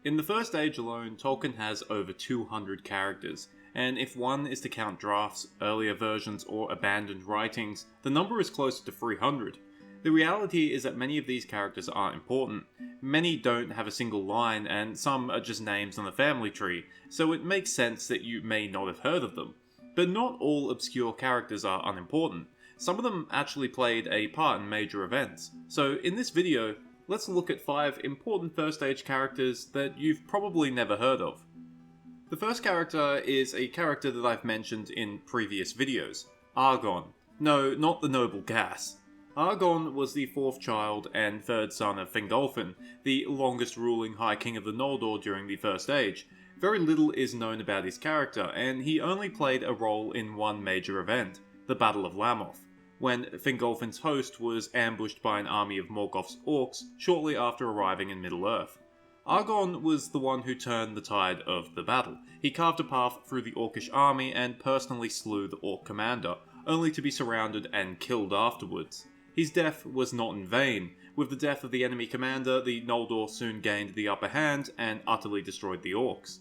In the First Age alone, Tolkien has over 200 characters, and if one is to count drafts, earlier versions, or abandoned writings, the number is closer to 300. The reality is that many of these characters aren't important. Many don't have a single line, and some are just names on the family tree, so it makes sense that you may not have heard of them. But not all obscure characters are unimportant. Some of them actually played a part in major events. So in this video, let's look at 5 important First Age characters that you've probably never heard of. The first character is a character that I've mentioned in previous videos, Argonne. No, not the noble gas. Argonne was the 4th child and 3rd son of Fingolfin, the longest ruling High King of the Noldor during the First Age. Very little is known about his character, and he only played a role in one major event, the Battle of Lamoth, when Fingolfin's host was ambushed by an army of Morgoth's orcs shortly after arriving in Middle-earth. Argonne was the one who turned the tide of the battle. He carved a path through the orcish army and personally slew the orc commander, only to be surrounded and killed afterwards. His death was not in vain. With the death of the enemy commander, the Noldor soon gained the upper hand and utterly destroyed the orcs.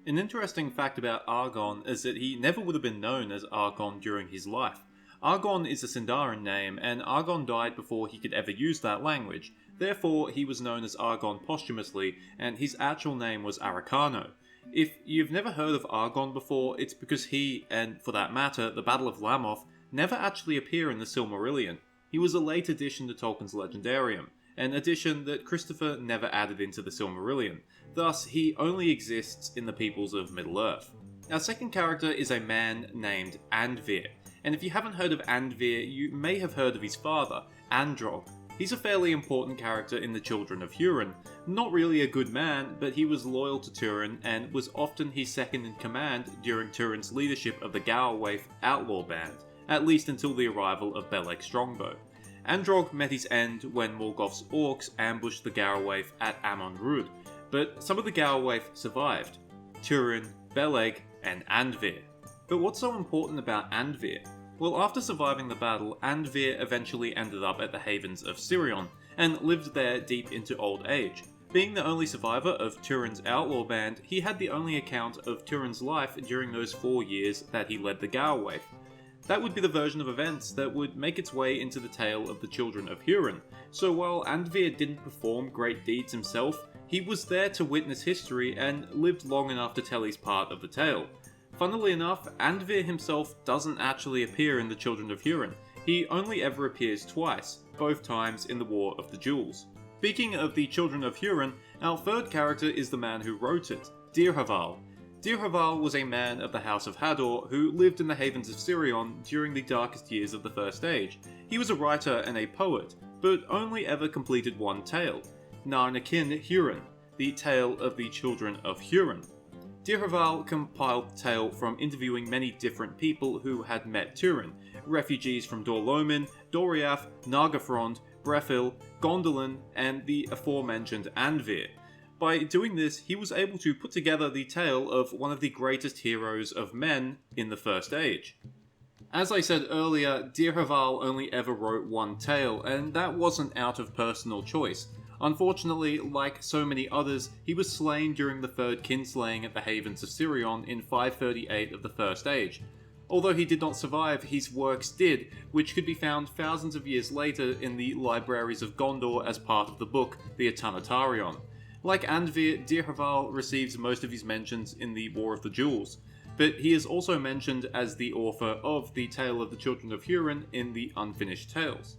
An interesting fact about Argonne is that he never would have been known as Argonne during his life. Argonne is a Sindarin name, and Argonne died before he could ever use that language. Therefore, he was known as Argonne posthumously, and his actual name was Arrakano. If you've never heard of Argonne before, it's because he, and for that matter, the Battle of Lamoth, never actually appear in the Silmarillion. He was a late addition to Tolkien's Legendarium, an addition that Christopher never added into the Silmarillion. Thus, he only exists in the peoples of Middle-earth. Our second character is a man named Andvir, and if you haven't heard of Andvir, you may have heard of his father, Androg. He's a fairly important character in the Children of Hurin. Not really a good man, but he was loyal to Turin and was often his second in command during Turin's leadership of the Gaerwaith outlaw band, at least until the arrival of Beleg Strongbow. Androg met his end when Morgoth's orcs ambushed the Gaerwaith at Amon Rud, but some of the Gaerwaith survived: Turin, Beleg, and Andvir. But what's so important about Andvir? Well, after surviving the battle, Andvir eventually ended up at the Havens of Sirion, and lived there deep into old age. Being the only survivor of Turin's outlaw band, he had the only account of Turin's life during those 4 years that he led the Gaerwaith. That would be the version of events that would make its way into the tale of the Children of Hurin. So while Andvir didn't perform great deeds himself, he was there to witness history and lived long enough to tell his part of the tale. Funnily enough, Andvir himself doesn't actually appear in the Children of Hurin. He only ever appears twice, both times in the War of the Jewels. Speaking of the Children of Hurin, our third character is the man who wrote it, Haval. Haval was a man of the House of Hador who lived in the Havens of Sirion during the darkest years of the First Age. He was a writer and a poet, but only ever completed one tale, Narnakin Hurin, the tale of the Children of Hurin. Haval compiled the tale from interviewing many different people who had met Turin, refugees from Dor-Lomin, Doriath, Nargothrond, Brethil, Gondolin, and the aforementioned Andvir. By doing this, he was able to put together the tale of one of the greatest heroes of men in the First Age. As I said earlier, Haval only ever wrote one tale, and that wasn't out of personal choice. Unfortunately, like so many others, he was slain during the third kinslaying at the Havens of Sirion in 538 of the First Age. Although he did not survive, his works did, which could be found thousands of years later in the libraries of Gondor as part of the book, the Etanatarion. Like Andvir, Haval receives most of his mentions in the War of the Jewels, but he is also mentioned as the author of the Tale of the Children of Hurin in the Unfinished Tales.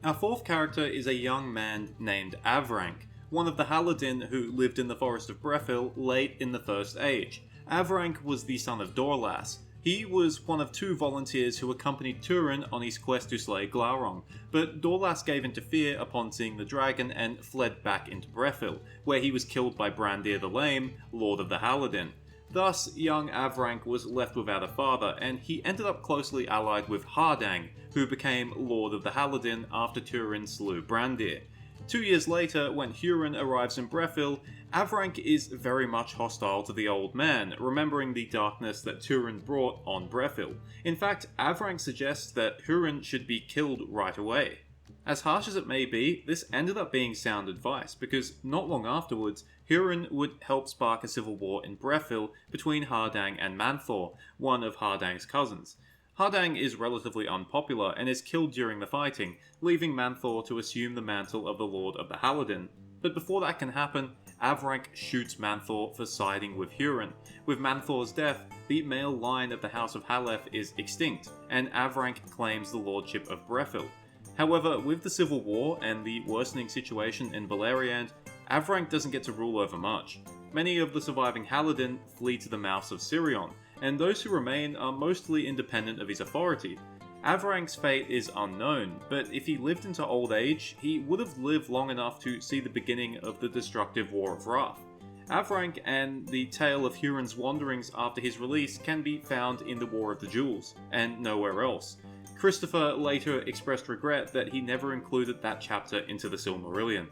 Our fourth character is a young man named Avrank, one of the Haladin who lived in the Forest of Brethil late in the First Age. Avrank was the son of Dorlas. He was one of 2 volunteers who accompanied Turin on his quest to slay Glaurung, but Dorlas gave in to fear upon seeing the dragon and fled back into Brethil, where he was killed by Brandir the Lame, Lord of the Haladin. Thus, young Avrank was left without a father, and he ended up closely allied with Hardang, who became Lord of the Haladin after Turin slew Brandir. 2 years later, when Hurin arrives in Brethil, Avrank is very much hostile to the old man, remembering the darkness that Turin brought on Brethil. In fact, Avrank suggests that Hurin should be killed right away. As harsh as it may be, this ended up being sound advice, because not long afterwards, Huron would help spark a civil war in Brethil between Hardang and Manthor, one of Hardang's cousins. Hardang is relatively unpopular and is killed during the fighting, leaving Manthor to assume the mantle of the Lord of the Haladin. But before that can happen, Avrank shoots Manthor for siding with Huron. With Manthor's death, the male line of the House of Haleth is extinct, and Avrank claims the lordship of Brethil. However, with the civil war and the worsening situation in Beleriand, Avrank doesn't get to rule over much. Many of the surviving Haladin flee to the mouths of Sirion, and those who remain are mostly independent of his authority. Avrank's fate is unknown, but if he lived into old age, he would have lived long enough to see the beginning of the destructive War of Wrath. Avrank and the tale of Huron's wanderings after his release can be found in the War of the Jewels, and nowhere else. Christopher later expressed regret that he never included that chapter into the Silmarillion.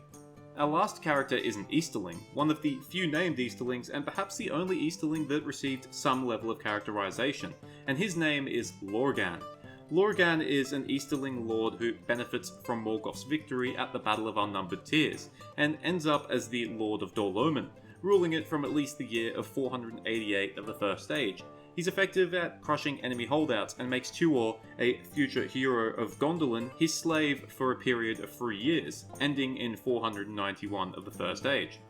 Our last character is an Easterling, one of the few named Easterlings and perhaps the only Easterling that received some level of characterization, and his name is Lorgan. Lorgan is an Easterling lord who benefits from Morgoth's victory at the Battle of Unnumbered Tears, and ends up as the Lord of Doloman, ruling it from at least the year of 488 of the First Age. He's effective at crushing enemy holdouts and makes Tuor, a future hero of Gondolin, his slave for a period of 3 years, ending in 491 of the First Age.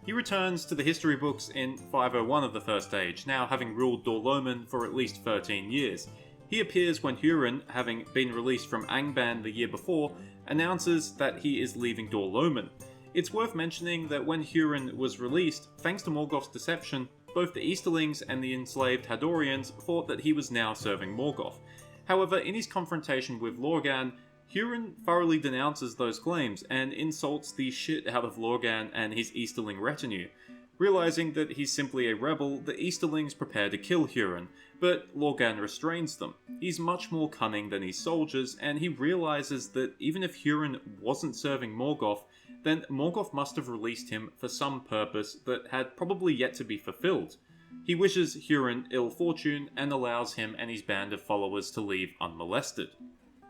He returns to the history books in 501 of the First Age, now having ruled Doloman for at least 13 years. He appears when Huron, having been released from Angband the year before, announces that he is leaving Doloman. It's worth mentioning that when Huron was released, thanks to Morgoth's deception, both the Easterlings and the enslaved Hadorians thought that he was now serving Morgoth. However, in his confrontation with Lorgan, Huron thoroughly denounces those claims and insults the shit out of Lorgan and his Easterling retinue. Realizing that he's simply a rebel, the Easterlings prepare to kill Huron, but Lorgan restrains them. He's much more cunning than his soldiers, and he realizes that even if Huron wasn't serving Morgoth, then Morgoth must have released him for some purpose that had probably yet to be fulfilled. He wishes Huron ill fortune and allows him and his band of followers to leave unmolested.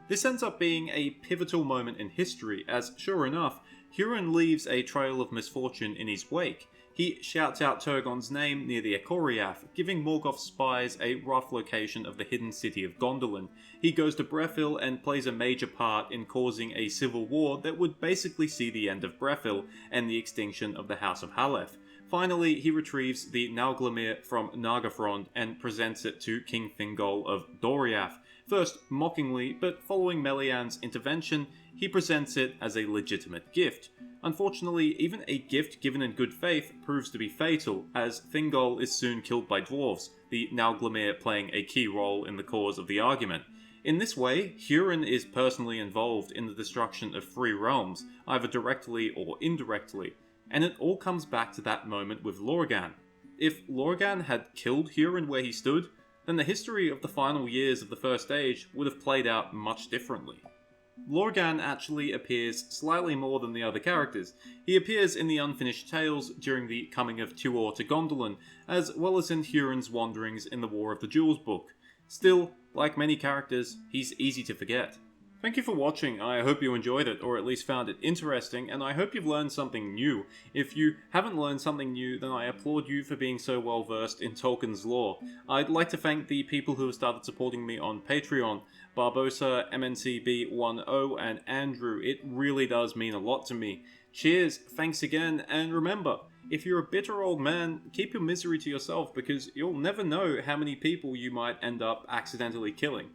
This ends up being a pivotal moment in history, as sure enough, Huron leaves a trail of misfortune in his wake. He shouts out Turgon's name near the Ekoriath, giving Morgoth's spies a rough location of the hidden city of Gondolin. He goes to Brethil and plays a major part in causing a civil war that would basically see the end of Brethil and the extinction of the House of Haleth. Finally, he retrieves the Nauglamir from Nargothrond and presents it to King Thingol of Doriath. First mockingly, but following Melian's intervention, he presents it as a legitimate gift. Unfortunately, even a gift given in good faith proves to be fatal, as Thingol is soon killed by dwarves, the Nauglamir playing a key role in the cause of the argument. In this way, Huron is personally involved in the destruction of 3 realms, either directly or indirectly, and it all comes back to that moment with Lorgan. If Lorgan had killed Huron where he stood, then the history of the final years of the First Age would have played out much differently. Lorgan actually appears slightly more than the other characters. He appears in the Unfinished Tales during the coming of Tuor to Gondolin, as well as in Huron's wanderings in the War of the Jewels book. Still, like many characters, he's easy to forget. Thank you for watching. I hope you enjoyed it, or at least found it interesting, and I hope you've learned something new. If you haven't learned something new, then I applaud you for being so well versed in Tolkien's lore. I'd like to thank the people who have started supporting me on Patreon, Barbosa, MNCB10, and Andrew. It really does mean a lot to me. Cheers, thanks again, and remember, if you're a bitter old man, keep your misery to yourself, because you'll never know how many people you might end up accidentally killing.